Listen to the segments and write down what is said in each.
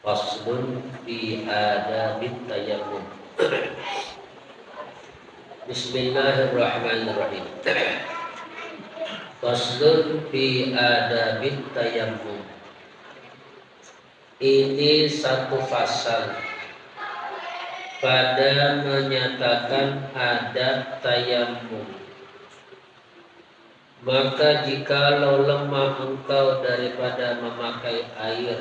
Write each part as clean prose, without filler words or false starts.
Faslun fi adabit tayammum. Bismillahirrahmanirrahim. Faslun fi adabit tayammum. Ini satu fasal pada menyatakan adab tayammum. Maka jikalau lemah engkau daripada memakai air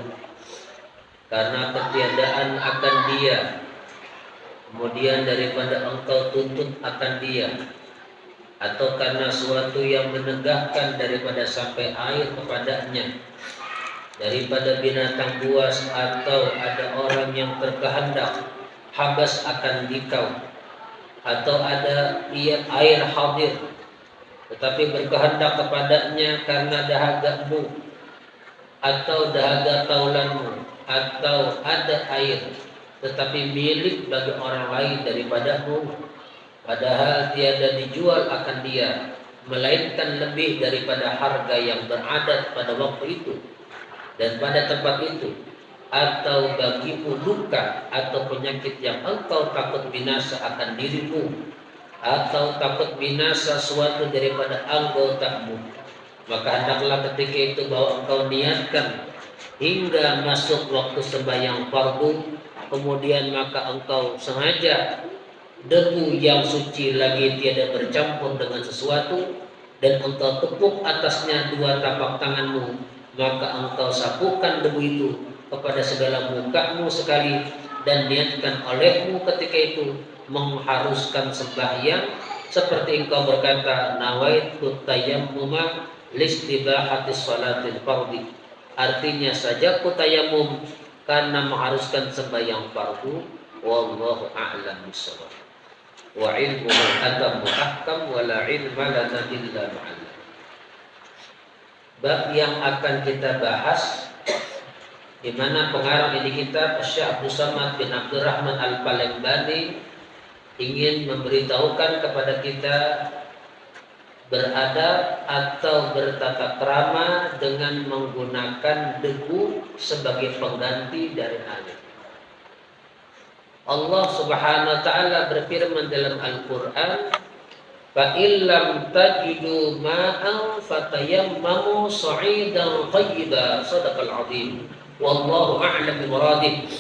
karena ketiadaan akan dia, kemudian daripada engkau tuntut akan dia, atau karena suatu yang menegakkan daripada sampai air kepadanya, daripada binatang buas, atau ada orang yang terkehendak habas akan dikau, atau ada air hadir tetapi berkehendak kepadanya karena dahagamu atau dahaga taulanmu, atau ada air tetapi milik bagi orang lain daripadamu, padahal tiada dijual akan dia melainkan lebih daripada harga yang beradat pada waktu itu dan pada tempat itu, atau bagimu luka atau penyakit yang engkau takut binasa akan dirimu, atau takut binasa suatu daripada anggotamu, maka hendaklah ketika itu bahwa engkau niatkan hingga masuk waktu sembahyang fardu, kemudian maka engkau sengaja debu yang suci lagi tiada bercampur dengan sesuatu, dan engkau tepuk atasnya dua tapak tanganmu, maka engkau sapukan debu itu kepada segala mukamu sekali, dan niatkan olehmu ketika itu mengharuskan sembahyang, seperti engkau berkata nawaitu tayammuma listibahatis salatil fardhi, artinya saja ku tayamum karena mengharuskan sembahyang fardu. Wallahu a'lam bishawab. Wa ilmu man atammu ahkam wa la ilma lana illa ma'allam. Bab yang akan kita bahas, di mana pengarang ini kitab Syekh Abdul Samad bin Abdurrahman Al-Palembani ingin memberitahukan kepada kita beradab atau bertata krama dengan menggunakan debu sebagai pengganti dari air. Allah Subhanahu wa taala berfirman dalam Al-Qur'an, fa illam tajidu ma'an fatayammamu sa'idan thayyiban, sadaqal 'azim, wallahu a'lam bi muradih.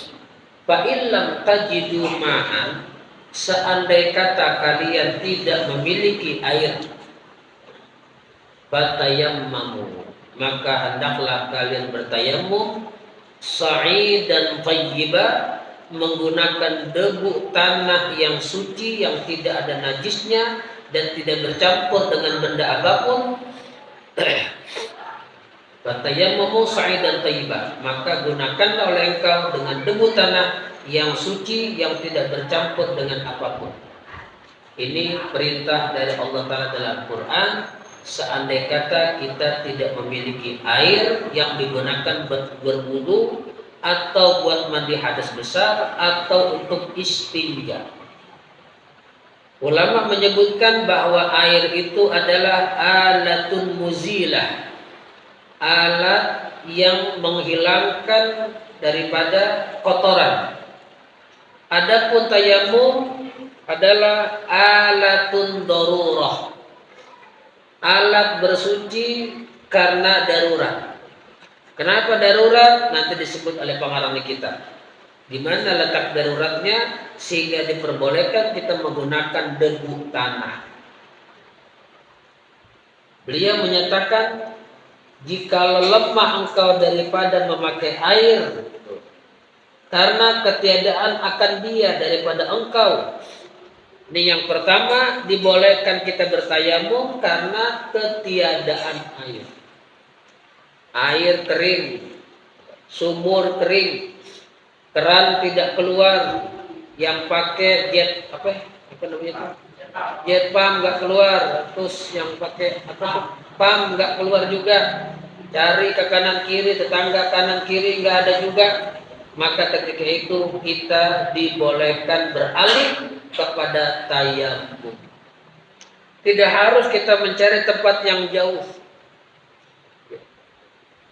Fa illam tajidu ma'an, seandai kata kalian tidak memiliki air, fatayammamu, maka hendaklah kalian bertayamum sa'idan thayyiban, menggunakan debu tanah yang suci yang tidak ada najisnya dan tidak bercampur dengan benda apapun. Fatayammamu sa'idan thayyiban, maka gunakanlah oleh engkau dengan debu tanah yang suci yang tidak bercampur dengan apapun. Ini perintah dari Allah Ta'ala dalam Quran. Seandai kata kita tidak memiliki air yang digunakan berwudu atau buat mandi hadas besar atau untuk istinja. Ulama menyebutkan bahwa air itu adalah alatun muzilah, alat yang menghilangkan daripada kotoran. Adapun tayamum adalah alatun darurah, alat bersuci karena darurat. Kenapa darurat? Nanti disebut oleh pengarang kita. Di mana letak daruratnya sehingga diperbolehkan kita menggunakan debu tanah. Beliau menyatakan, jika lemah engkau daripada memakai air karena ketiadaan akan dia daripada engkau. Ini yang pertama, dibolehkan kita bertayamum karena ketiadaan air. Air kering, sumur kering, keran tidak keluar, yang pakai jet apa namanya, jet pump nggak keluar, terus yang pakai pump nggak keluar juga, cari ke kanan kiri, tetangga kanan kiri nggak ada juga, maka ketika itu kita dibolehkan beralih kepada tayamum. Tidak harus kita mencari tempat yang jauh,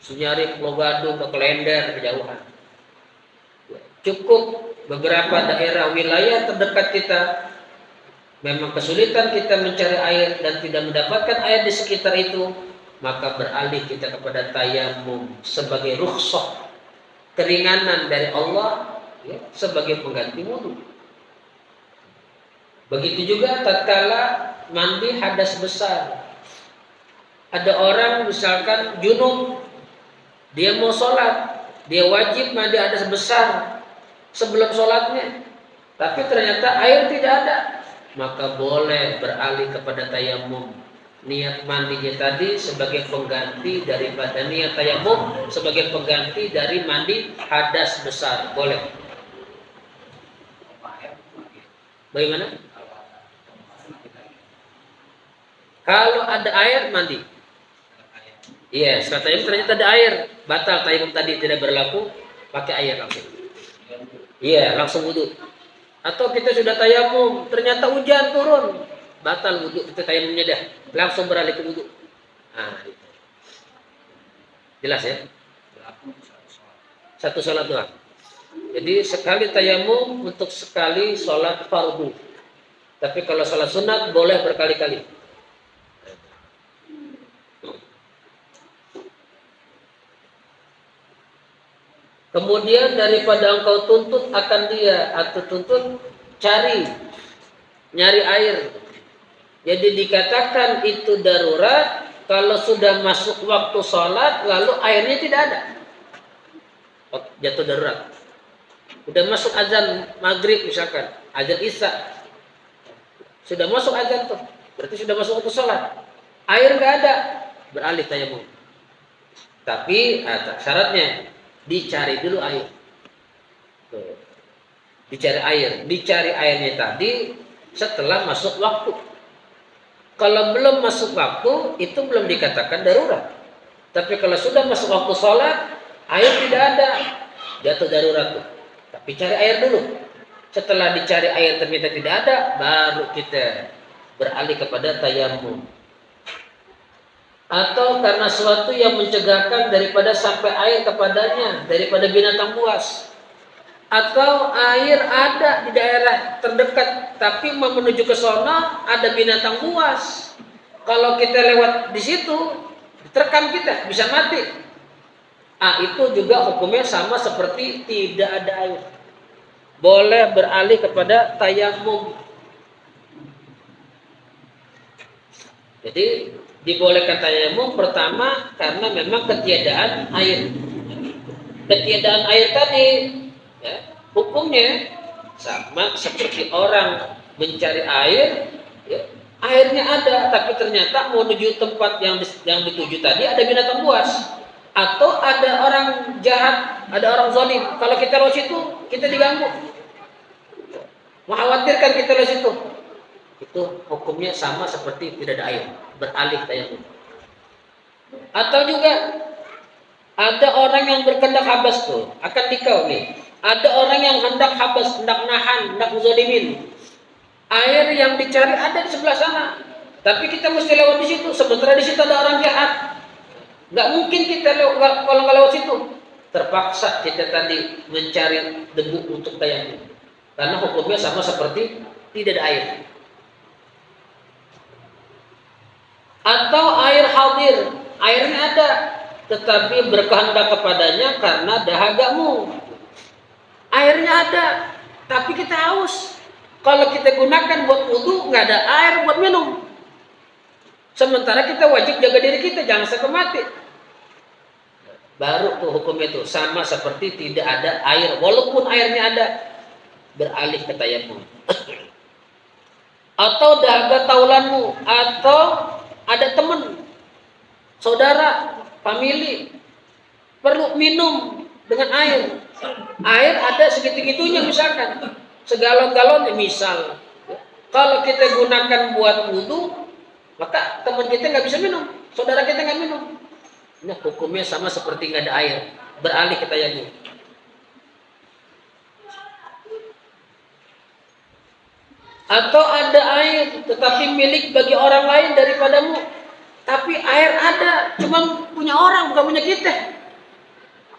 Sunyari, Pulau Gadung, ke Klender, kejauhan. cukup beberapa daerah wilayah terdekat kita memang kesulitan kita mencari air dan tidak mendapatkan air di sekitar itu, maka beralih kita kepada tayamum sebagai rukhsah, keringanan dari Allah, ya, sebagai pengganti wudu. Begitu juga tatkala mandi hadas besar. Ada orang misalkan junub, dia mau sholat, dia wajib mandi hadas besar sebelum sholatnya, tapi ternyata air tidak ada, maka boleh beralih kepada tayamum. Niat mandinya tadi sebagai pengganti daripada niat tayamum sebagai pengganti dari mandi hadas besar, boleh. Bagaimana? Kalau ada air mandi. Iya, setelah tayamum ternyata ada air, batal tayamum tadi tidak berlaku, pakai air langsung. Iya, langsung wudu. Atau kita sudah tayamum, ternyata hujan turun, batal wudu kita tayamumnya dah, langsung beralih ke wudu. Nah, itu. Jelas ya? Satu sholat doang. Jadi sekali tayamum untuk sekali sholat fardu. Tapi kalau sholat sunat boleh berkali-kali. Kemudian daripada engkau tuntut akan dia atau tuntut nyari air. Jadi dikatakan itu darurat kalau sudah masuk waktu sholat lalu airnya tidak ada. Jatuh darurat. Sudah masuk azan maghrib misalkan, azan isya. Sudah masuk azan tuh, berarti sudah masuk waktu sholat. Air nggak ada, beralih tayamum. Tapi syaratnya dicari dulu air. Tuh. Dicari airnya tadi setelah masuk waktu. Kalau belum masuk waktu, itu belum dikatakan darurat. Tapi kalau sudah masuk waktu sholat, air tidak ada, jatuh darurat tuh. Tapi cari air dulu. Setelah dicari air ternyata tidak ada, baru kita beralih kepada tayamum. Atau karena sesuatu yang mencegahkan daripada sampai air kepadanya, daripada binatang buas. Atau air ada di daerah terdekat, tapi mau menuju ke sono ada binatang buas. Kalau kita lewat di situ, terkam kita, bisa mati. Itu juga hukumnya sama seperti tidak ada air. Boleh beralih kepada tayamum. Jadi dibolehkan tayamum pertama karena memang ketiadaan air. Ketiadaan air tadi, ya, hukumnya sama seperti orang mencari air, ya, airnya ada, tapi ternyata mau menuju tempat yang dituju tadi ada binatang buas, atau ada orang jahat, ada orang zalim. Kalau kita lewat situ, kita diganggu, mengkhawatirkan kita lewat situ. Itu hukumnya sama seperti tidak ada air, beralih tayamum. Atau juga ada orang yang berkendak habas tuh, akan dikau nih. Ada orang yang hendak habas, hendak nahan, hendak zalimin. Air yang dicari ada di sebelah sana, tapi kita mesti lewat di situ. Sementara di situ ada orang jahat, nggak mungkin kita lewat. Kalau nggak lewat situ, terpaksa kita tadi mencari debu untuk tayamum, karena hukumnya sama seperti tidak ada air. Atau air hadir, airnya ada, tetapi berkehendak kepadanya karena dahagamu. Airnya ada, tapi kita haus. Kalau kita gunakan buat wudu, nggak ada air buat minum. Sementara kita wajib jaga diri kita, jangan sampai mati. Baru tuh hukum itu sama seperti tidak ada air, walaupun airnya ada, beralih ke tayamum. Atau dahaga taulanmu, atau ada teman, saudara, famili perlu minum dengan air. Air ada segitu-gitunya misalkan, segalon-galon misal. Kalau kita gunakan buat wudu, maka teman kita nggak bisa minum, saudara kita nggak minum. Nah, hukumnya sama seperti nggak ada air, beralih ke tayamum. Atau ada air tetapi milik bagi orang lain daripadamu, tapi air ada, cuma punya orang bukan punya kita.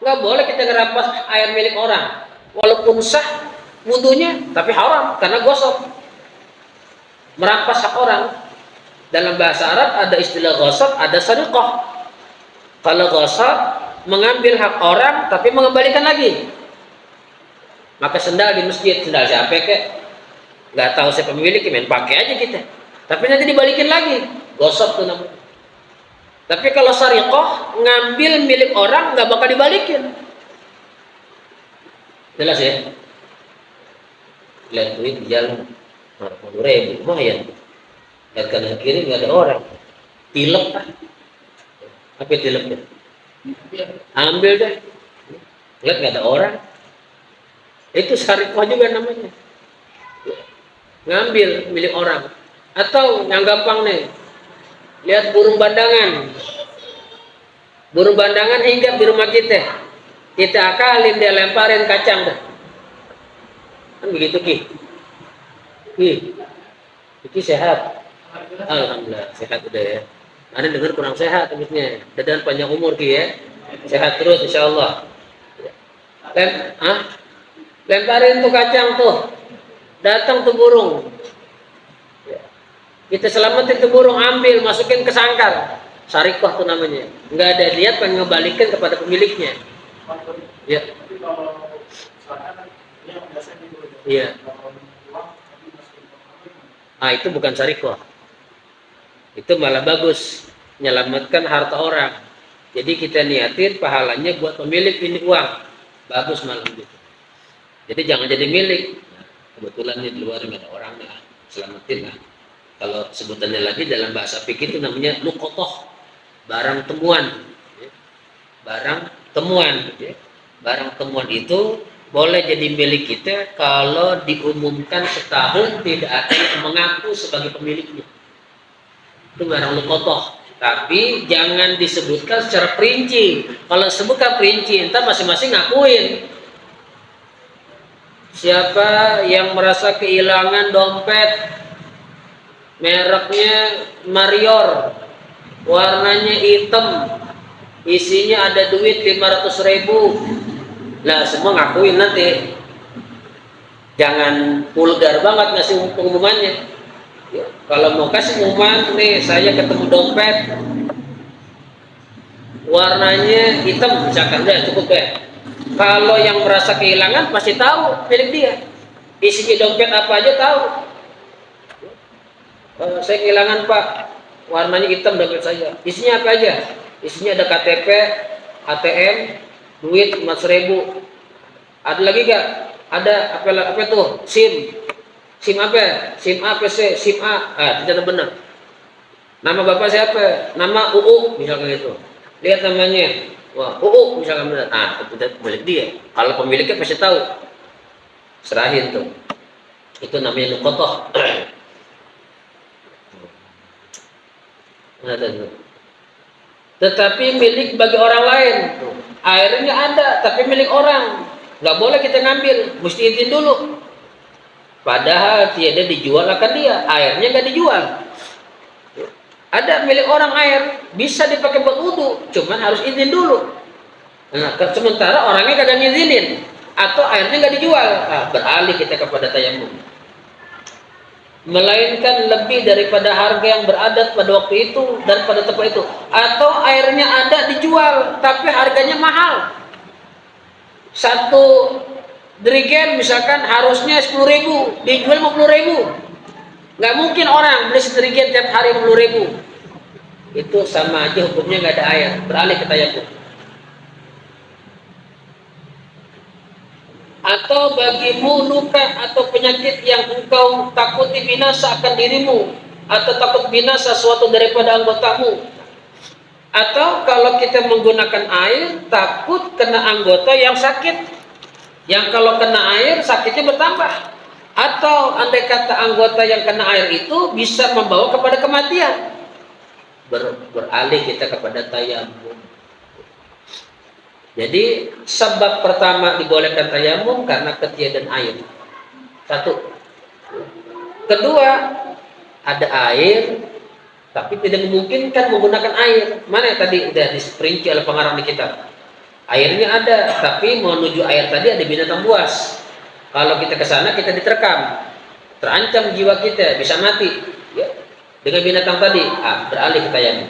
Nggak boleh kita ngerampas air milik orang. walaupun sah wudunya, tapi haram karena gosok, merampas hak orang. Dalam bahasa Arab ada istilah gosok, ada sariqah. Kalau gosok mengambil hak orang tapi mengembalikan lagi. Maka sendal di masjid, sendal siapa kek? Nggak tahu siapa pemilik, main pakai aja kita. Tapi nanti dibalikin lagi, gosok tuh namanya. Tapi kalau sariqah, ngambil milik orang nggak bakal dibalikin. Jelas ya? Lihat duit di jalan, 40.000, lumayan. Lihat kanan kiri nggak ada orang, tilep ah. Apa tilepnya? Ambil deh. Lihat nggak ada orang. Itu sariqah juga namanya. Ngambil milik orang. Atau yang gampang nih, lihat burung bandangan. Burung bandangan hinggap di rumah kita. Kita akalin, dia lemparin kacang dah. Kan begitu Ki? Ki sehat. Alhamdulillah sehat udah ya. Anda dengar kurang sehat habisnya. Dan panjang umur Ki ya. Sehat terus insyaallah. Lemparin tuh kacang tuh. Datang tuh burung. Kita selamatin tuh burung, ambil, masukin ke sangkar. Sariqah tuh namanya. Nggak ada lihat, pengen ngebalikin kepada pemiliknya. Ya. Iya. Ah, itu bukan sariqah. Itu malah bagus, menyelamatkan harta orang. Jadi kita niatin pahalanya buat pemilik ini uang. Bagus malah gitu. Jadi jangan jadi milik. Kebetulan di luar nggak ada orangnya, selamatin lah. Kalau sebutannya lagi dalam bahasa fikih itu namanya luqotoh, barang temuan. Barang temuan. Barang temuan itu boleh jadi milik kita kalau diumumkan setahun tidak ada yang mengaku sebagai pemiliknya. Itu barang luqotoh. Tapi jangan disebutkan secara perinci. Kalau sebutkan perinci, entar masing-masing ngakuin. Siapa yang merasa kehilangan dompet mereknya Marior, warnanya hitam, isinya ada duit 500.000. Lah semua ngakuin nanti. Jangan vulgar banget ngasih pengumumannya. Ya, kalau mau kasih pengumuman nih, saya ketemu dompet warnanya hitam misalkan, udah cukup deh. Kalau yang merasa kehilangan pasti tahu milik dia. Isinya dompet apa aja tahu. Saya kehilangan Pak, warnanya hitam dompet saya. Isinya apa aja? Isinya ada KTP, ATM, duit 500.000. Ada lagi gak? Ada apa tuh? SIM. SIM apa? SIM A, PC, SIM A. Tidak benar. Nama bapak siapa? Nama UU misalkan gitu. Lihat namanya. Wah, UU misalkan benar. Itu milik dia. Kalau pemiliknya pasti tahu. Serahin tuh. Itu namanya luqotoh. Tetapi milik bagi orang lain. Airnya ada, tapi milik orang. Nggak boleh kita ngambil, mesti izin dulu. Padahal tiada dijual akan dia, airnya nggak dijual. Ada milik orang air, bisa dipakai buat wudu, cuman harus izin dulu. Nah, sementara orangnya kagak ngizinin, atau airnya nggak dijual, beralih kita kepada tayamum. Melainkan lebih daripada harga yang beradat pada waktu itu dan pada tempat itu, atau airnya ada dijual, tapi harganya mahal. Satu dirigen misalkan harusnya 10.000, dijual 50.000. Nggak mungkin orang beli sedirigen tiap hari 50.000. Itu sama aja hukumnya nggak ada air, beralih ke tayamum. Atau bagimu luka atau penyakit yang engkau takuti binasa akan dirimu, atau takut binasa suatu daripada anggotamu. Atau kalau kita menggunakan air, takut kena anggota yang sakit, yang kalau kena air sakitnya bertambah. Atau andai kata anggota yang kena air itu bisa membawa kepada kematian, beralih kita kepada tayamum. Jadi sebab pertama dibolehkan tayamum karena ketiadaan air. Satu. Kedua, ada air tapi tidak memungkinkan menggunakan air. Mana yang tadi udah diperinci oleh pengarang di kitab. Airnya ada, tapi menuju air tadi ada binatang buas. Kalau kita ke sana kita diterkam, terancam jiwa kita, bisa mati. Ya. Dengan binatang tadi, beralih ke tayamum.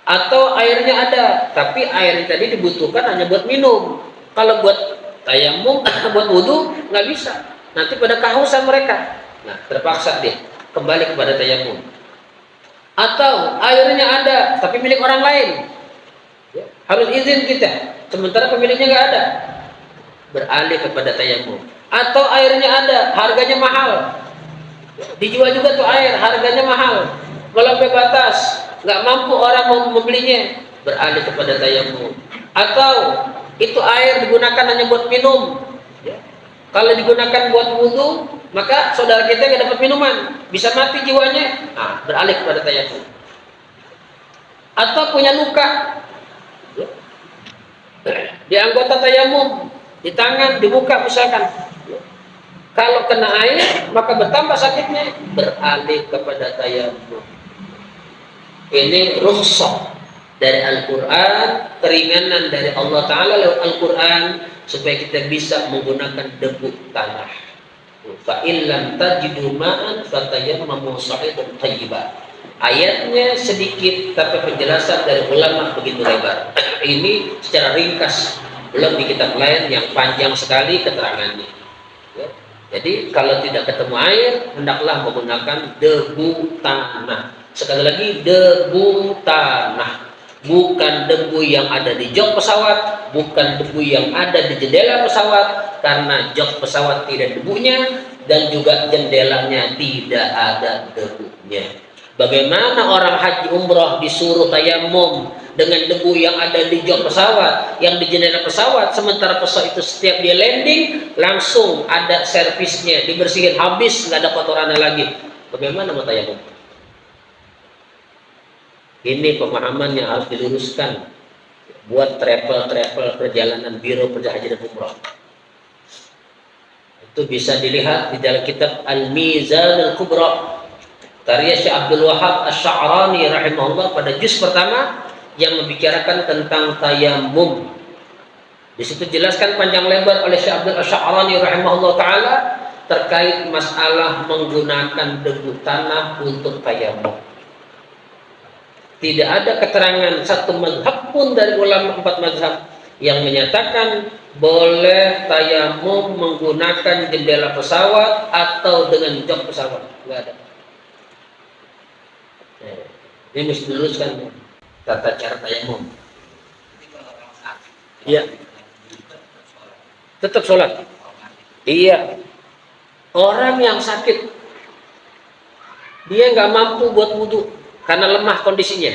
Atau airnya ada, tapi air tadi dibutuhkan hanya buat minum. Kalau buat tayamum, buat wudhu nggak bisa. Nanti pada kehausan mereka. Nah, terpaksa dia kembali kepada tayamum. Atau airnya ada, tapi milik orang lain. Ya, harus izin kita. Sementara pemiliknya nggak ada, beralih kepada tayamum. Atau airnya ada, harganya mahal, dijual juga tuh air, harganya mahal, melampaui batas, nggak mampu orang membelinya, beralih kepada tayamum. Atau itu air digunakan hanya buat minum, kalau digunakan buat wudhu, maka saudara kita nggak dapat minuman, bisa mati jiwanya, beralih kepada tayamum. Atau punya luka di anggota tayamum, di tangan, di muka misalkan, kalau kena air maka bertambah sakitnya, beralih kepada tayamum. Ini rukhsah dari Al-Quran, keringanan dari Allah Ta'ala lewat Al-Quran, supaya kita bisa menggunakan debu tanah. Fa illam tajidu ma'an fatayammamu sa'idan thayyiban. Ayatnya sedikit, tapi penjelasan dari ulama begitu lebar. Ini secara ringkas, belum di kitab lain yang panjang sekali keterangannya. Ya. Jadi kalau tidak ketemu air, hendaklah menggunakan debu tanah. Sekali lagi, debu tanah, bukan debu yang ada di jok pesawat, bukan debu yang ada di jendela pesawat, karena jok pesawat tidak debunya dan juga jendelanya tidak ada debunya. Bagaimana orang haji umroh disuruh tayamum dengan debu yang ada di jok pesawat, yang di jendela pesawat, sementara pesawat itu setiap dia landing langsung ada servisnya, dibersihin habis, nggak ada kotorannya lagi. Bagaimana mau tayamum? Ini pemahaman yang harus diluruskan buat travel perjalanan biro perjalanan haji dan umroh. Itu bisa dilihat di dalam kitab Al-Mizan Al-Kubra karya Syekh Abdul Wahab Asy-Sya'rani rahimahullah pada juz pertama yang membicarakan tentang tayamum. Di situ jelaskan panjang lebar oleh Syekh Abdul Asy-Sya'rani rahimahullah taala terkait masalah menggunakan debu tanah untuk tayamum. Tidak ada keterangan satu mazhab pun dari ulama 4 mazhab yang menyatakan boleh tayamum menggunakan jendela pesawat atau dengan jok pesawat. Tidak ada. Ini mesti diluruskan tata cara tayamum. Iya. Tetap sholat. Iya. Orang yang sakit, dia nggak mampu buat wudhu karena lemah kondisinya.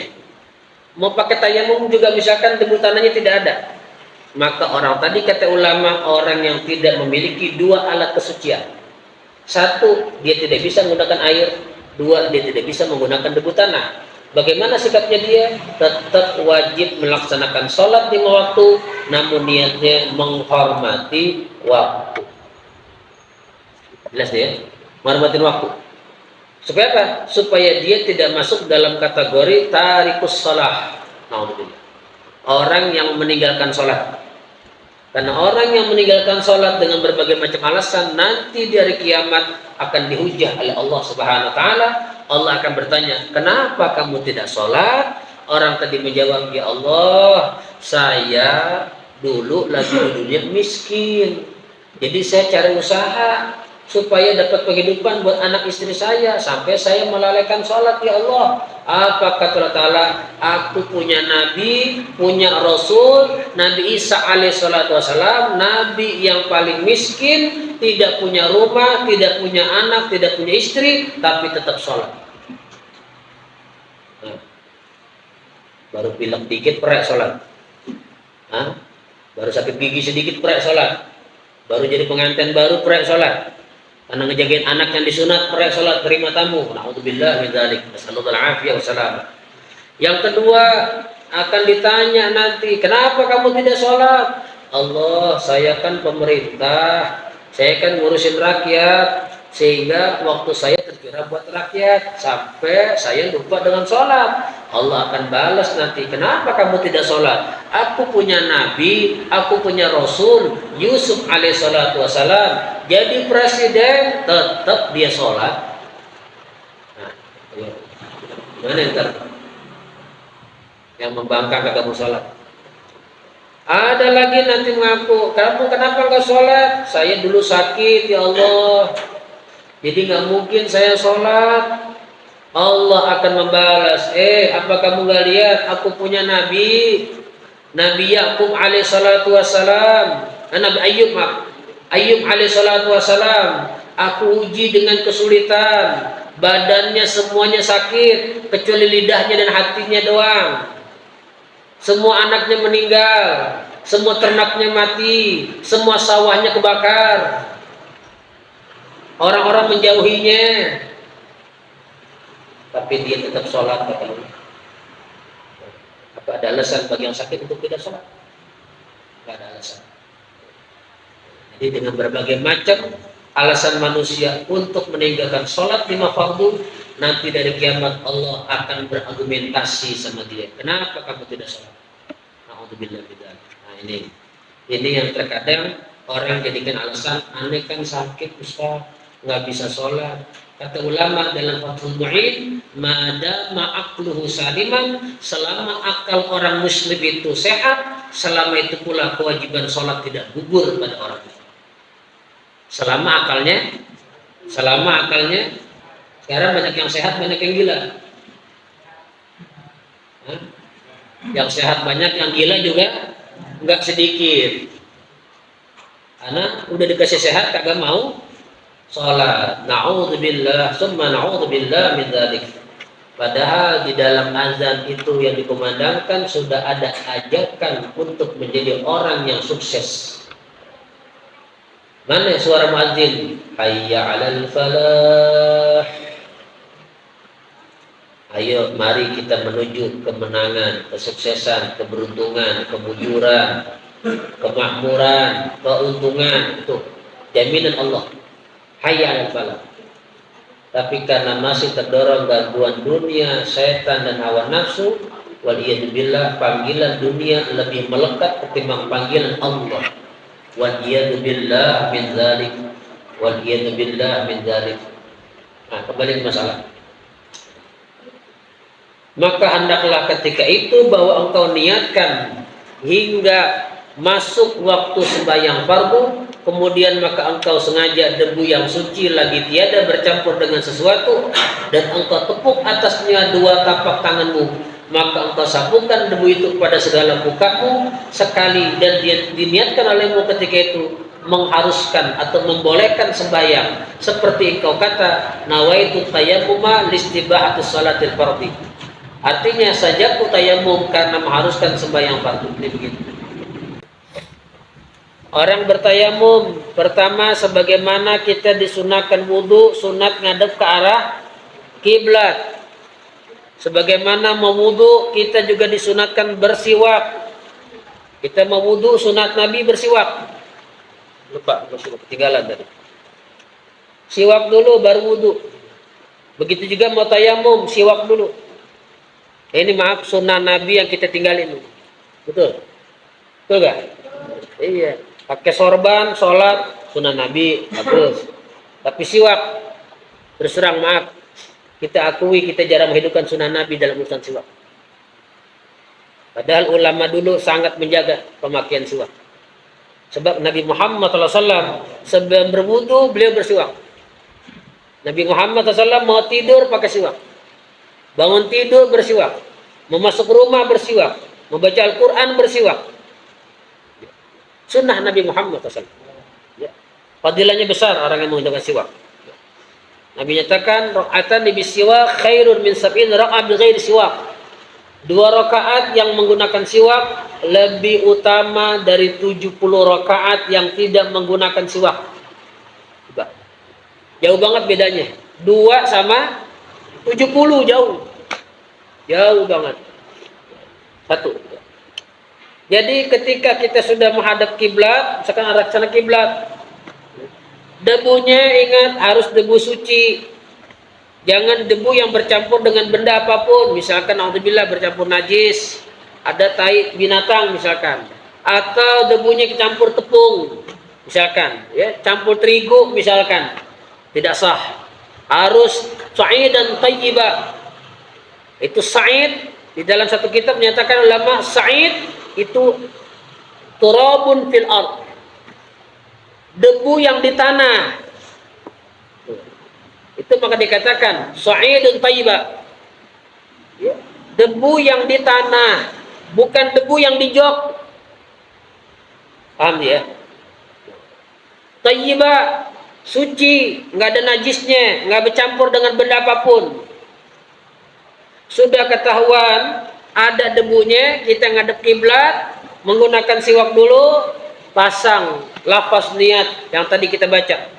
Mau pakai tayamum juga misalkan debu tanahnya tidak ada. Maka orang tadi kata ulama, orang yang tidak memiliki 2 alat kesucian. 1, dia tidak bisa menggunakan air. 2, dia tidak bisa menggunakan debu tanah. Bagaimana sikapnya dia? Tetap wajib melaksanakan sholat di waktu, namun niatnya menghormati waktu. Jelas ya? Menghormati waktu. Supaya apa? Supaya dia tidak masuk dalam kategori tarikus sholah. Alhamdulillah. Orang yang meninggalkan sholat. Karena orang yang meninggalkan sholat dengan berbagai macam alasan, nanti di hari kiamat akan dihujah oleh Allah Subhanahu Wa Taala. Allah akan bertanya, kenapa kamu tidak sholat? Orang tadi menjawab, ya Allah, saya dulu lagi di dunia miskin, jadi saya cari usaha supaya dapat penghidupan buat anak istri saya, sampai saya melalaikan sholat. Ya Allah, apa kata Allah Ta'ala? Aku punya nabi, punya rasul, Nabi Isa alaihissalatu wassalam, nabi yang paling miskin, tidak punya rumah, tidak punya anak, tidak punya istri, tapi tetap sholat. Baru pilek dikit perek sholat, baru sakit gigi sedikit perek sholat, baru jadi pengantin baru perek sholat, karena ngejagain anak yang disunat perek sholat, terima tamu. Na'udzubillah min dzalik. Nasallallahu alaihi wasallam. Yang kedua akan ditanya nanti, kenapa kamu tidak sholat? Allah, saya kan pemerintah, saya kan ngurusin rakyat, sehingga waktu saya terkira buat rakyat, sampai saya lupa dengan sholat. Allah akan balas nanti. Kenapa kamu tidak sholat? Aku punya nabi, aku punya rasul, Yusuf alaihissalatu wassalam. Jadi presiden tetap dia sholat. Nah, ayo. Mana yang membangkang kagak mau sholat? Ada lagi nanti mengaku, kamu kenapa nggak sholat? Saya dulu sakit ya Allah, jadi nggak mungkin saya sholat. Allah akan membalas, apa kamu gak lihat aku punya nabi, Nabi Yakub alaihissalatu wassalam, Nabi Ayub, Ayub alaihissalatu wassalam, aku uji dengan kesulitan, badannya semuanya sakit kecuali lidahnya dan hatinya doang. Semua anaknya meninggal, semua ternaknya mati, semua sawahnya kebakar, orang-orang menjauhinya. Tapi dia tetap sholat katanya. Apa ada alasan bagi yang sakit untuk tidak sholat? Tidak ada alasan. Jadi dengan berbagai macam alasan manusia untuk meninggalkan sholat 5 fardu, nanti dari kiamat Allah akan berargumentasi sama dia. Kenapa kamu tidak sholat? Na'udzubillah bidzalik. Nah ini yang terkadang orang jadikan alasan, aneh kan sakit Ustaz, nggak bisa sholat. Kata ulama dalam Fathul Mu'in, madama aqluhu saliman, selama akal orang muslim itu sehat, selama itu pula kewajiban sholat tidak gugur pada orang itu. Selama akalnya, sekarang banyak yang sehat, banyak yang gila. Yang sehat banyak, yang gila juga nggak sedikit. Karena udah dikasih sehat kagak mau sholat. Na'udzubillah, summa na'udzubillah min dzalik. Padahal di dalam azan itu yang dikumandangkan sudah ada ajakan untuk menjadi orang yang sukses. Mana suara muadzin? Hayya 'alal falah. Ayo mari kita menuju kemenangan, kesuksesan, keberuntungan, kemujuran, kemakmuran, keuntungan. Itu jaminan Allah. Hayya 'alal falah. Tapi karena masih terdorong gangguan dunia, setan dan hawa nafsu, waliyadzubillah, panggilan dunia lebih melekat ketimbang panggilan Allah. Waliyadzubillah min dzalik. Waliyadzubillah min dzalik. Nah, kembali ke masalah. Maka hendaklah ketika itu bahwa engkau niatkan hingga masuk waktu sembahyang fardu, kemudian maka engkau sengaja debu yang suci lagi tiada bercampur dengan sesuatu, dan engkau tepuk atasnya 2 tapak tanganmu, maka engkau sapukan debu itu pada segala mukamu sekali, dan diniatkan olehmu ketika itu mengharuskan atau membolehkan sembahyang, seperti engkau kata nawaitu tayammuma listibahatus salatil fardhi. Artinya sajaku tayamum karena mengharuskan sembahyang fardu. Ini begitu. Orang bertayamum pertama sebagaimana kita disunahkan wudu, sunat ngadep ke arah kiblat. Sebagaimana mau wudu kita juga disunatkan bersiwak. Kita mau wudu sunat Nabi bersiwak. Lupa, ketinggalan tadi. Siwak dulu baru wudu. Begitu juga mau tayamum, siwak dulu. Ini maaf sunnah Nabi yang kita tinggalin. Betul? Betul gak? Iya. Pakai sorban, sholat, sunnah Nabi, bagus. Tapi siwak, terus terang maaf, kita akui kita jarang menghidupkan sunnah Nabi dalam urusan siwak. Padahal ulama dulu sangat menjaga pemakaian siwak. Sebab Nabi Muhammad SAW sebelum berwudu beliau bersiwak. Nabi Muhammad SAW mau tidur pakai siwak. Bangun tidur bersiwak, mau masuk rumah bersiwak, mau baca Al-Quran bersiwak. Sunnah Nabi Muhammad SAW. Ya. Fadilahnya besar orang yang menggunakan siwak. Nabi nyatakan raka'atan bisiwak khairun min sab'in raka'ah bighairi siwak. 2 rakaat yang menggunakan siwak lebih utama dari 70 rakaat yang tidak menggunakan siwak. Jauh banget bedanya. 2 sama 70 jauh banget. 1. Jadi ketika kita sudah menghadap kiblat, misalkan arah sana kiblat, debunya ingat harus debu suci. Jangan debu yang bercampur dengan benda apapun, misalkan alhamdulillah bercampur najis, ada tai binatang misalkan, atau debunya kecampur tepung, misalkan, ya, campur terigu misalkan, tidak sah. Harus sa'id dan tayyiba. Itu sa'id di dalam satu kitab menyatakan ulama sa'id itu turabun fil ard, debu yang di tanah. Itu maka dikatakan sa'idun tayyiba, ya, debu yang di tanah, bukan debu yang di jok. Paham ya? Tayyiba, suci, nggak ada najisnya, nggak bercampur dengan benda apapun. Sudah ketahuan ada debunya, kita ngadep kiblat, menggunakan siwak dulu, pasang lafaz niat yang tadi kita baca.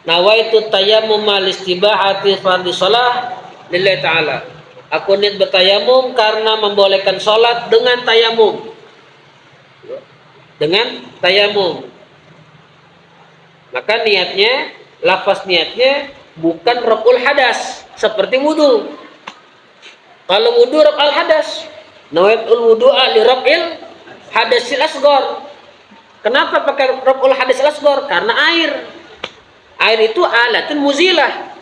Nawaitu tayammum listibahati fardhi shalah lillahi ta'ala. Aku niat bertayamum karena membolehkan salat dengan tayamum. Dengan tayamum. Maka niatnya, lafaz niatnya bukan raf'ul hadas seperti wudu. Kalau wudu raf'ul hadas, nawaitul wudu'a li raf'il hadasil asghar. Kenapa pakai raf'ul hadasil asghar? Karena air. Air itu alatun muzilah,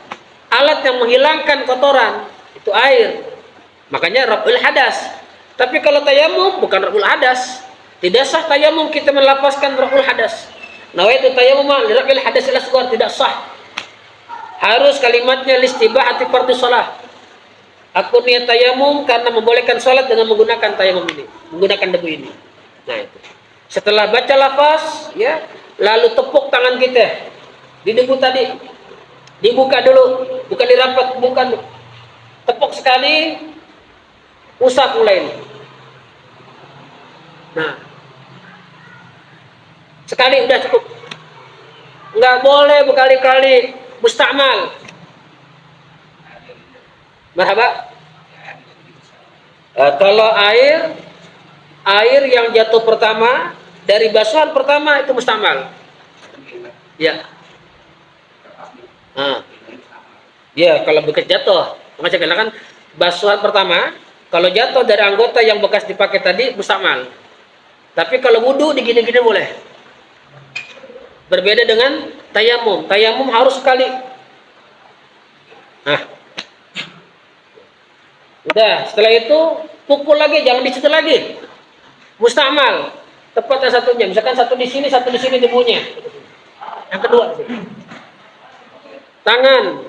alat yang menghilangkan kotoran, itu air. Makanya raf'ul hadas. Tapi kalau tayamum bukan raf'ul hadas. Tidak sah tayamum kita melafazkan raf'ul hadas. Nawaitu tayammum li raf'il hadasil asghar, tidak sah. Harus kalimatnya listibahati fardhi shalah. Aku niat tayamum karena membolehkan salat dengan menggunakan tayamum ini, menggunakan debu ini. Nah itu. Setelah baca lafaz, ya, lalu tepuk tangan kita di debu tadi, dibuka dulu, bukan dirapat, bukan, tepuk sekali, usap mulai. Nah, sekali udah cukup, nggak boleh berkali-kali, musta'mal. Marhaba. Kalau air yang jatuh pertama dari basuhan pertama itu musta'mal. Ya. Ya, kalau bekas jatuh, makanya katakan basuhan pertama, kalau jatuh dari anggota yang bekas dipakai tadi musta'mal. Tapi kalau wudu digini-gini boleh. Berbeda dengan tayamum. Tayamum harus sekali. Nah. Udah, setelah itu pukul lagi, jangan di situ lagi. Musta'mal. Tepat yang satunya, misalkan satu di sini debunya. Yang kedua tangan.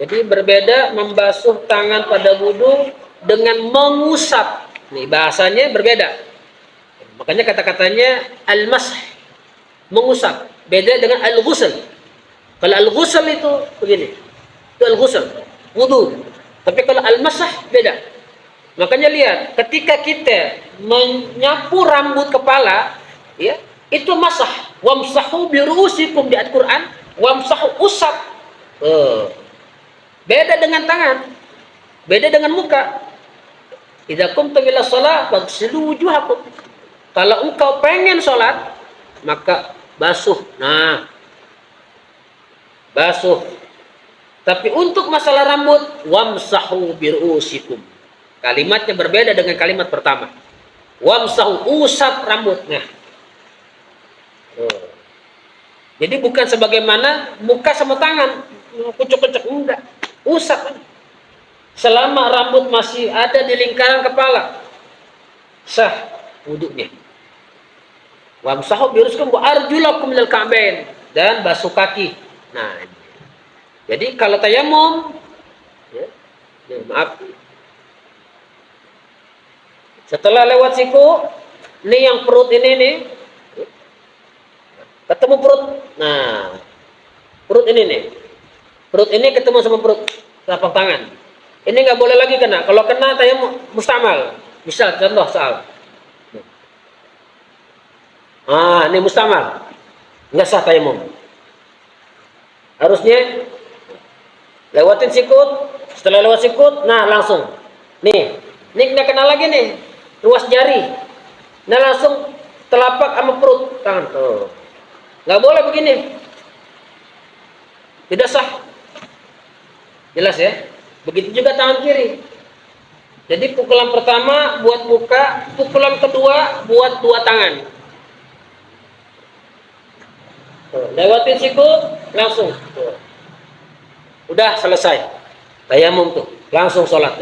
Jadi berbeda membasuh tangan pada wudu dengan mengusap. Nih bahasanya berbeda. Makanya kata-katanya al-masah, mengusap. Beda dengan al-ghusl. Kalau al-ghusl itu begini. Itu al-ghusl, wudu. Tapi kalau al-masah beda. Makanya lihat, ketika kita menyapu rambut kepala, ya, itu masah. Wamsahu bi ru'usikum di Al-Qur'an, wamsahu usap. Beda dengan tangan, beda dengan muka. Idza qumtum ila shalah faghsilu wujuhakum. Kalau engkau pengen sholat, maka basuh. Nah, basuh. Tapi untuk masalah rambut, wamsahu bi ru'usikum. Kalimatnya berbeda dengan kalimat pertama. Wamsahu, usap rambutnya. Jadi bukan sebagaimana muka sama tangan, kucuk-kucuk, enggak. Usap. Selama rambut masih ada di lingkaran kepala, sah wudunya. Wamsahu bi ru'usikum wa arjulakum minal ka'bain, dan basuh kaki. Nah, jadi kalau tayamum, ya, maaf. Setelah lewat siku, ini yang perut ini nih, ketemu perut. Nah, perut ini nih, perut ini ketemu sama perut telapak tangan. Ini nggak boleh lagi kena. Kalau kena tayamum musta'mal. Misal contoh soal. Ini musta'mal. Nggak sah tayamum. Harusnya lewatin sikut. Setelah lewat sikut, nah langsung. Nih nggak kena lagi nih. Ruas jari. Nah langsung telapak sama perut tangan. Tuh. Nggak boleh begini. tidak sah. Jelas ya? Begitu juga tangan kiri. Jadi pukulan pertama buat muka, pukulan kedua buat dua tangan. Tuh, lewatin siku, langsung. Tuh. Udah selesai. Tayamum tuh, langsung sholat.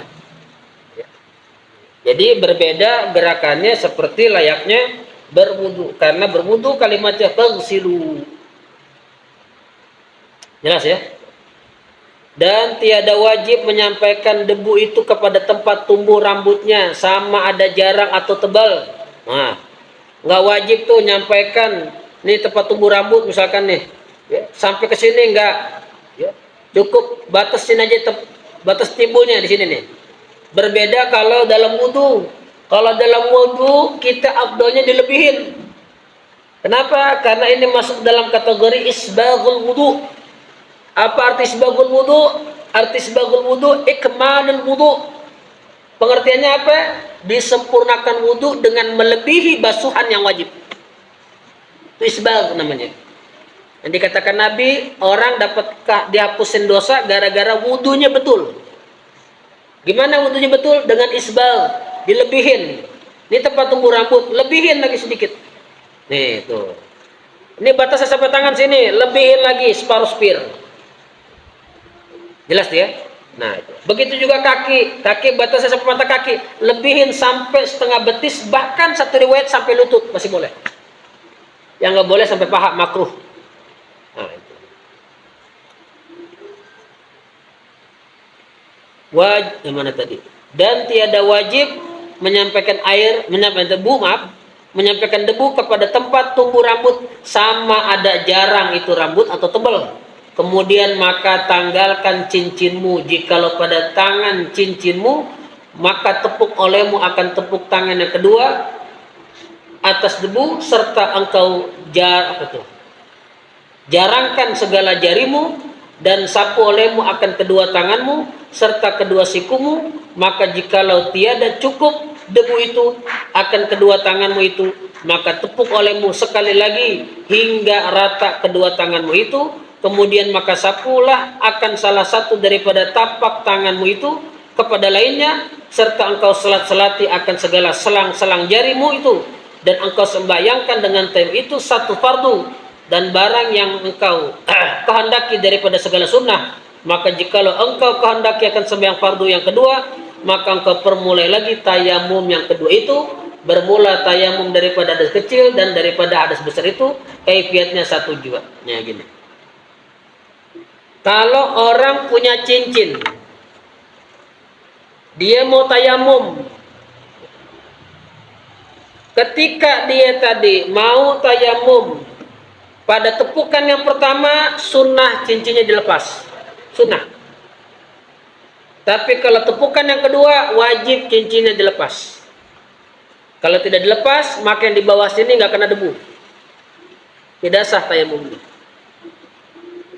Jadi berbeda gerakannya seperti layaknya berwudu. Karena berwudu kalimatnya faghsilu. Jelas ya? Dan tiada wajib menyampaikan debu itu kepada tempat tumbuh rambutnya, sama ada jarang atau tebal. Nah, nggak wajib tuh nyampaikan nih tempat tumbuh rambut misalkan nih, ya, sampai ke sini nggak, ya, cukup batasin aja batas timbulnya di sini nih. Berbeda kalau dalam wudu. Kalau dalam wudu kita afdolnya dilebihin. Kenapa? Karena ini masuk dalam kategori isbaghul wudu. Apa arti isbaghul wudu? Arti isbaghul wudu ikmalul wudu. Pengertiannya apa? Disempurnakan wudu dengan melebihi basuhan yang wajib. Itu isbagh namanya. Yang dikatakan Nabi, orang dapat dihapusin dosa gara-gara wudunya betul. Gimana wudunya betul? Dengan isbagh, dilebihin. Ini tempat tumbuh rambut, lebihin lagi sedikit. Nih, tuh. Ini batasnya sampai tangan sini, lebihin lagi separuh spir. Jelas ya? Nah, itu. Begitu juga kaki. Kaki batasnya sampai mata kaki, lebihin sampai setengah betis, bahkan satu riwayat sampai lutut masih boleh. Yang nggak boleh sampai paha, makruh. Nah, itu. Mana tadi? Dan tiada wajib menyampaikan menyampaikan debu kepada tempat tumbuh rambut, sama ada jarang itu rambut atau tebal. Kemudian maka tanggalkan cincinmu. Jikalau pada tangan cincinmu, maka tepuk olehmu akan tepuk tangan yang kedua atas debu, serta engkau jarangkan segala jarimu, dan sapu olehmu akan kedua tanganmu serta kedua sikumu. Maka jikalau tiada cukup debu itu akan kedua tanganmu itu, maka tepuk olehmu sekali lagi hingga rata kedua tanganmu itu. Kemudian maka sapulah akan salah satu daripada tapak tanganmu itu kepada lainnya, serta engkau selat-selati akan segala selang-selang jarimu itu, dan engkau sembahyangkan dengan time itu satu fardu dan barang yang engkau kehendaki daripada segala sunnah. Maka jikalau engkau kehendaki akan sembahyang fardu yang kedua, maka engkau permulai lagi tayamum yang kedua itu. Bermula tayamum daripada hadas kecil dan daripada hadas besar itu kaifiatnya satu juga. Ya gini. Kalau orang punya cincin, dia mau tayamum. Ketika dia tadi mau tayamum, pada tepukan yang pertama sunnah cincinnya dilepas, sunnah. Tapi kalau tepukan yang kedua wajib cincinnya dilepas. Kalau tidak dilepas, maka yang di bawah sini nggak kena debu, tidak sah tayamumnya.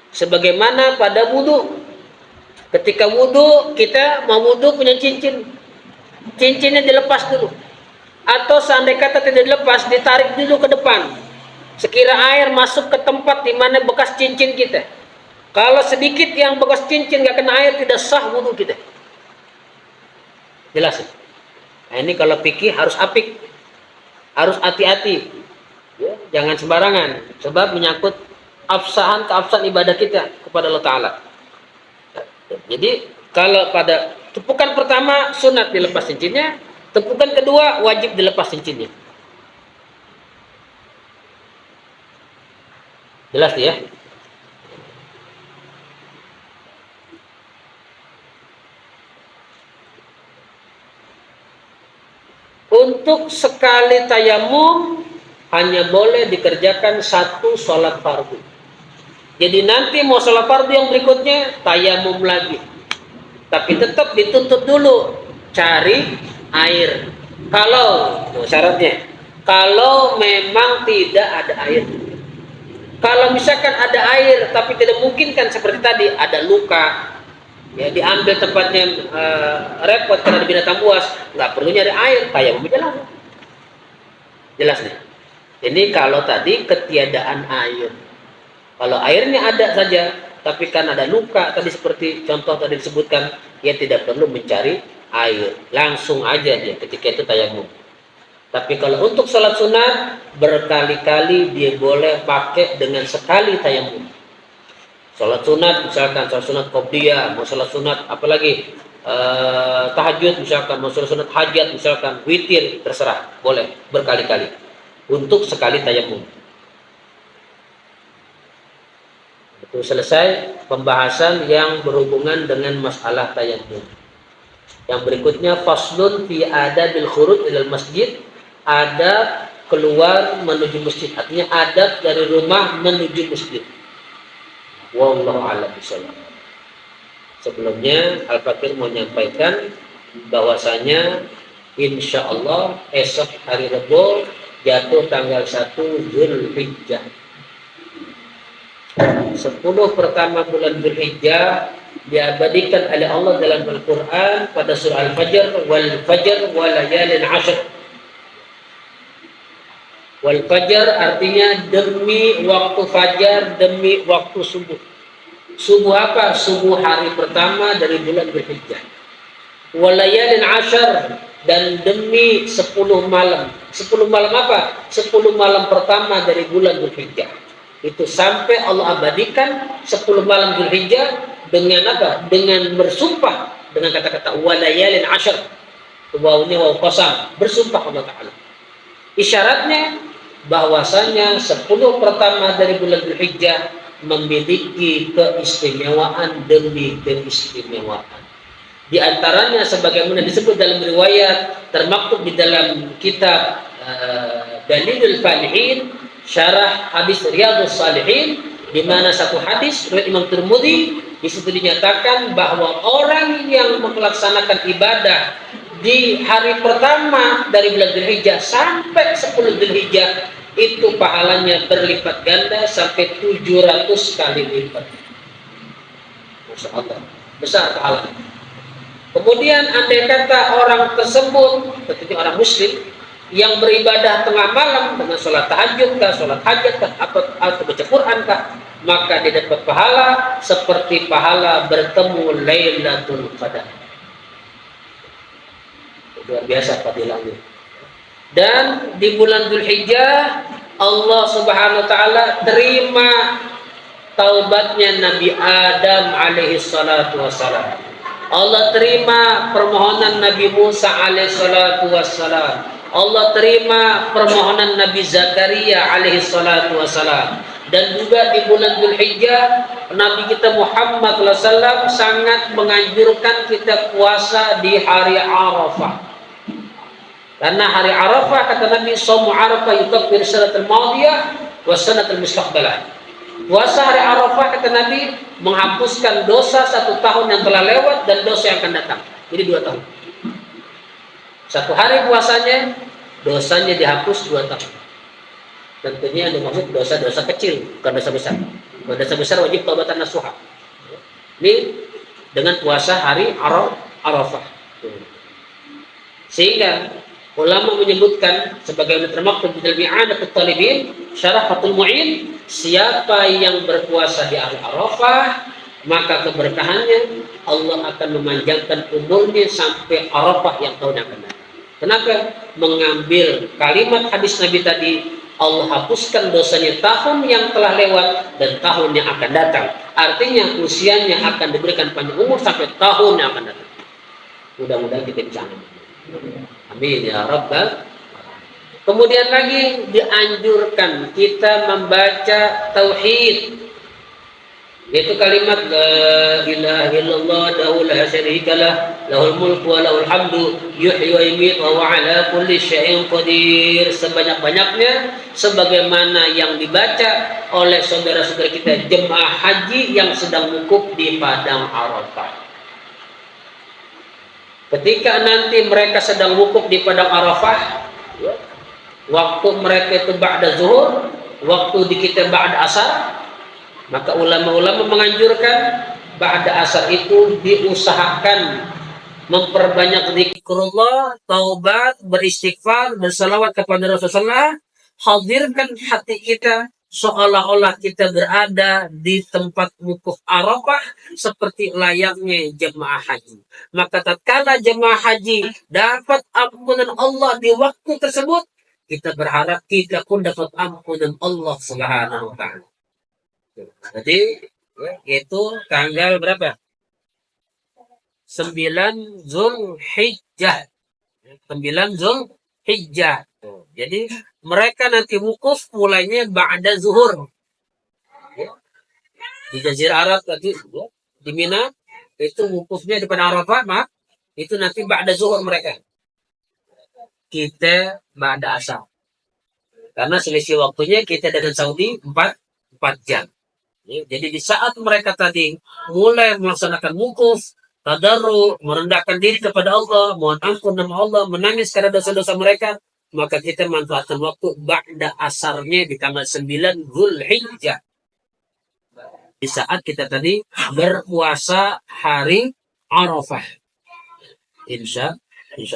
Sebagaimana pada wudu, ketika wudu kita mau wudu punya cincin, cincinnya dilepas dulu, atau seandainya kata tidak dilepas, ditarik dulu ke depan, sekira air masuk ke tempat di mana bekas cincin kita. Kalau sedikit yang bekas cincin nggak kena air, tidak sah wudu kita. Jelas? Nah, ini kalau fikih harus apik, harus hati-hati, ya, jangan sembarangan, sebab menyangkut keabsahan ibadah kita kepada Allah Ta'ala. Jadi kalau pada tepukan pertama sunat dilepas cincinnya, tepukan kedua wajib dilepas cincinnya. Jelas ya? Untuk sekali tayamum hanya boleh dikerjakan satu sholat fardu. Jadi nanti mau sholat fardu yang berikutnya tayamum lagi. Tapi tetap dituntut dulu cari air. Kalau syaratnya, kalau memang tidak ada air. Kalau misalkan ada air tapi tidak memungkinkan seperti tadi, ada luka, ya diambil tempatnya repot karena ada binatang buas, nggak perlu nyari air, tayamum jalan. Jelas nih. Ini kalau tadi ketiadaan air. Kalau airnya ada saja, tapi karena ada luka tadi seperti contoh tadi disebutkan, dia tidak perlu mencari air, langsung aja dia ketika itu tayamum. Tapi kalau untuk sholat sunat berkali-kali dia boleh pakai dengan sekali tayamum. Sholat sunat misalkan sholat sunat qobliyah, mau sholat sunat apalagi tahajud misalkan, mau sholat sunat hajat misalkan, witir, terserah, boleh berkali-kali untuk sekali tayamum. Itu selesai pembahasan yang berhubungan dengan masalah tayamum. Yang berikutnya faslun fi adabil khuruj ilal masjid, adab keluar menuju masjid, artinya adab dari rumah menuju masjid. Wallahu a'lam bishawab. Sebelumnya Al-Fakir mau menyampaikan bahwasanya insya Allah esok hari Rabu jatuh tanggal 1 Zulhijjah. 10 pertama bulan Zulhijjah diabadikan oleh Allah dalam Al-Quran pada surah Al-Fajr, wal fajr wa layalin ashr. Wal fajr artinya demi waktu fajar, demi waktu subuh. Subuh apa? Subuh hari pertama dari bulan Zulhijjah. Wa layalin ashr, dan demi 10 malam. 10 malam apa? 10 malam pertama dari bulan Zulhijjah. Itu sampai Allah abadikan 10 malam Zulhijjah dengan apa? Dengan bersumpah dengan kata-kata walayalin ashr. Wawnya waw qasam, bersumpah Allah Ta'ala. Isyaratnya bahwasanya 10 pertama dari bulan Zulhijjah memiliki keistimewaan demi keistimewaan. Di antaranya sebagaimana disebut dalam riwayat termaktub di dalam kitab Dalilul Falihin, syarah hadis Riyadhus Shalihin, di mana satu hadis riwayat Imam Tirmidzi di situ dinyatakan bahwa orang yang melaksanakan ibadah di hari pertama dari bulan Dzulhijjah sampai 10 Dzulhijjah itu pahalanya berlipat ganda sampai 700 kali lipat. Masya Allah, besar pahalanya. Kemudian andai kata orang tersebut, tentunya orang muslim, yang beribadah tengah malam dengan sholat tahajud kah, sholat hajat kah, atau baca Quran kah, maka dia dapat pahala seperti pahala bertemu Lailatul Qadar. Luar biasa fadilahnya. Dan di bulan Dzulhijjah Allah Subhanahu wa taala terima taubatnya Nabi Adam alaihi salatu wassalam. Allah terima permohonan Nabi Musa alaihi salatu wassalam. Allah terima permohonan Nabi Zakaria alaihi salatu wassalam. Dan juga di bulan Dzulhijjah Nabi kita Muhammad SAW sangat menganjurkan kita puasa di hari Arafah. Karena hari Arafah kata Nabi, "Shaum Arafah yukaffir sanatal madiyah wa sanatal mustaqbalah." Puasa hari Arafah kata Nabi menghapuskan dosa 1 tahun yang telah lewat dan dosa yang akan datang. Jadi 2 tahun. 1 hari puasanya, dosanya dihapus 2 tahun. Tentunya yang dimaksud dosa-dosa kecil, bukan dosa besar. Kalau dosa besar wajib taubatan nasuha. Ini dengan puasa hari Arafah. Sehingga ulama menyebutkan sebagaimana termaktub di dalam I'anatul Talibin, syarah Fathul Mu'in, siapa yang berpuasa di hari Arafah, maka keberkahannya Allah akan memanjangkan umurnya sampai Arafah yang tahun yang akan datang. Kenapa? Mengambil kalimat hadis Nabi tadi, Allah hapuskan dosanya tahun yang telah lewat dan tahun yang akan datang. Artinya usianya akan diberikan panjang umur sampai tahun yang akan datang. Mudah-mudahan kita bisa amin. Amin ya Rabbal. Kemudian lagi dianjurkan kita membaca tauhid, yaitu kalimat la ilaha illallah lahu la syarikalah lahul mulku wa lahul hamdu yuhyi wa yumiitu wa huwa ala kulli syai'in qadir, sebanyak-banyaknya sebagaimana yang dibaca oleh saudara-saudara kita jemaah haji yang sedang wukuf di padang Arafah. Ketika nanti mereka sedang wukuf di padang Arafah, waktu mereka itu ba'da zuhur, waktu di kita ba'da asar, maka ulama-ulama menganjurkan ba'da asar itu diusahakan memperbanyak zikrullah, taubat, beristighfar, bersalawat kepada Rasulullah. Hadirkan hati kita seolah-olah kita berada di tempat wukuf Arafah seperti layaknya jemaah haji. Maka tatkala jemaah haji dapat ampunan Allah di waktu tersebut, kita berharap kita pun dapat ampunan Allah Subhanahu wa taala. Jadi itu tanggal berapa? 9 Zulhijjah. 9 Zulhijjah. Jadi mereka nanti wukuf mulainya ba'da zuhur. Di Jazirah Arab tadi di Mina itu wukufnya di depan Arafah, itu nanti ba'da zuhur mereka. Kita ba'da asar. Karena selisih waktunya kita dengan Saudi 4 jam. Jadi di saat mereka tadi mulai melaksanakan wukuf, tadarru, merendahkan diri kepada Allah, mohon ampun nama Allah, menangis karena dosa-dosa mereka, maka kita manfaatkan waktu ba'da asarnya di tanggal 9 Zulhijjah. Di saat kita tadi berpuasa hari Arafah. Insya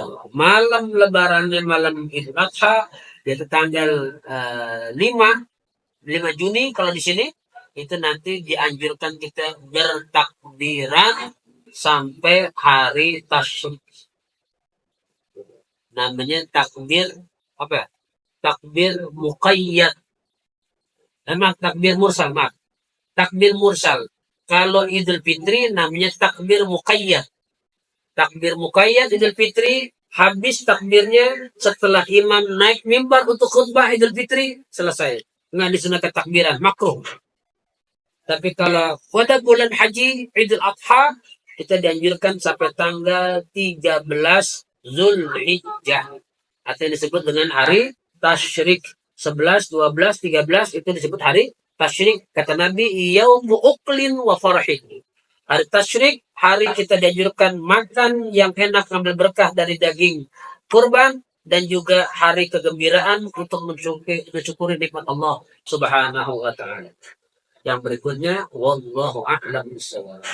Allah. Malam lebarannya malam Idul Adha, yaitu tanggal 5 Juni kalau di sini, itu nanti dianjurkan kita bertakbiran sampai hari tasyrik. Namanya takbir apa? Takbir muqayyad. Memang takbir mursal, maaf. Takbir mursal. Kalau Idul Fitri namanya takbir muqayyad. Takbir muqayyad Idul Fitri, habis takbirnya setelah imam naik mimbar untuk khutbah Idul Fitri, selesai. Nggak disunahkan takbiran, makruh. Tapi kalau pada bulan haji Idul Adha, kita dianjurkan sampai tanggal 13 Zulhijjah. Atau yang disebut dengan hari tasyrik. 11, 12, 13 itu disebut hari tasyrik. Kata Nabi, yaumu uqlin wa farahin. Hari tasyrik, hari kita dianjurkan makan yang enak, ambil berkah dari daging kurban, dan juga hari kegembiraan untuk mensyukuri nikmat Allah Subhanahu wa taala. Yang berikutnya, wallahu a'lam bishawab.